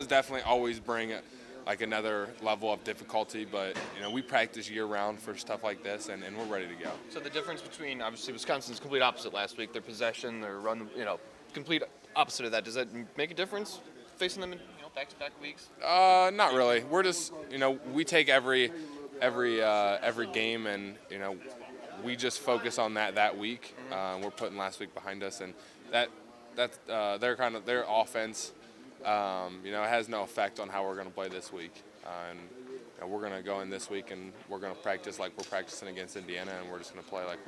Definitely always bring like another level of difficulty, but we practice year round for stuff like this, and we're ready to go. So the difference between obviously Wisconsin's complete opposite last week, their possession, their run, complete opposite of that. Does that make a difference facing them in back-to-back weeks? Not really. We're just we take every game, and we just focus on that week. We're putting last week behind us, and that's their offense. It has no effect on how we're going to play this week. And we're going to go in this week, and we're going to practice like we're practicing against Indiana, and we're just going to play like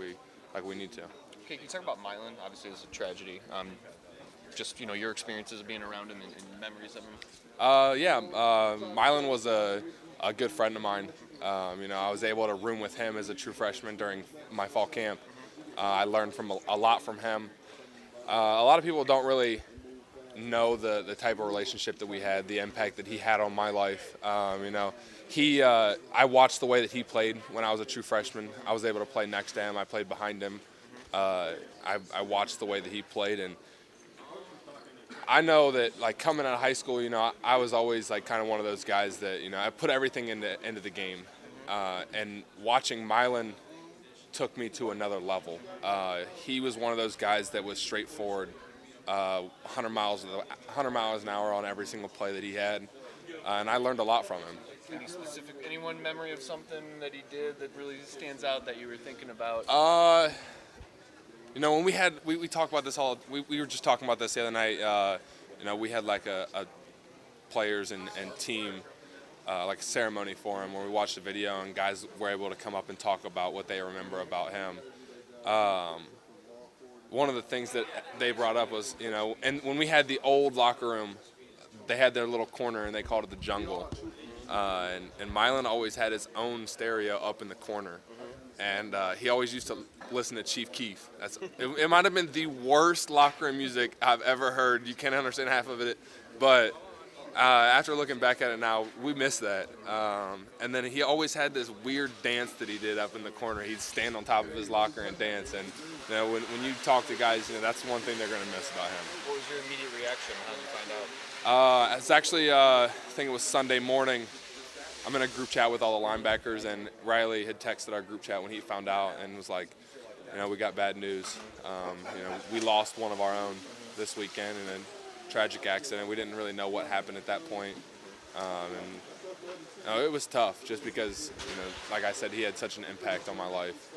we need to. Okay, can you talk about Milan? Obviously, it's a tragedy. Just your experiences of being around him and memories of him. Milan was a good friend of mine. I was able to room with him as a true freshman during my fall camp. I learned a lot from him. A lot of people don't really know the type of relationship that we had, the impact that he had on my life. I watched the way that he played when I was a true freshman. I was able to play next to him. I played behind him. I watched the way that he played, and I know that like coming out of high school, I was always like kind of one of those guys that I put everything into the game, and watching Milan took me to another level. He was one of those guys that was straightforward. 100 miles an hour on every single play that he had, and I learned a lot from him. Any one memory of something that he did that really stands out that you were thinking about? When we talk about this we were just talking about this the other night. We had like a players and team like a ceremony for him where we watched the video and guys were able to come up and talk about what they remember about him. One of the things that they brought up was, and when we had the old locker room, they had their little corner and they called it the jungle. And Milan always had his own stereo up in the corner. And he always used to listen to Chief Keef. It might have been the worst locker room music I've ever heard. You can't understand half of it. But after looking back at it now, we miss that. And then he always had this weird dance that he did up in the corner. He'd stand on top of his locker and dance. And when you talk to guys, that's one thing they're going to miss about him. What was your immediate reaction? How did you find out? It's actually, I think it was Sunday morning. I'm in a group chat with all the linebackers, and Riley had texted our group chat when he found out and was like, we got bad news. We lost one of our own this weekend in a tragic accident. We didn't really know what happened at that point. It was tough just because, like I said, he had such an impact on my life.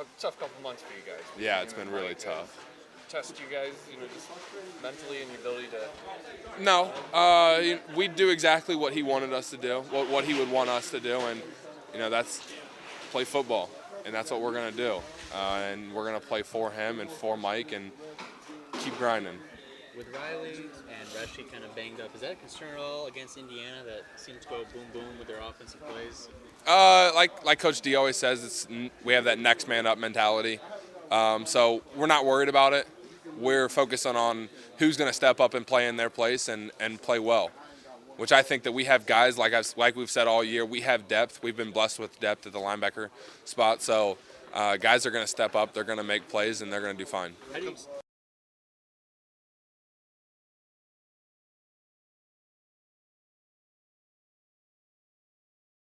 A tough couple months for you guys. Yeah, it's been really tough. Test you guys, just mentally and your ability to? No, we do exactly what he wanted us to do, what he would want us to do, and that's play football, and that's what we're gonna do, and we're gonna play for him and for Mike and keep grinding. With Riley and Reshi kind of banged up, is that a concern at all against Indiana that seems to go boom boom with their offensive plays? Like Coach D always says, we have that next man up mentality, so we're not worried about it. We're focusing on who's going to step up and play in their place and play well, which I think that we have guys, like we've said all year, we have depth. We've been blessed with depth at the linebacker spot. So guys are going to step up, they're going to make plays, and they're going to do fine.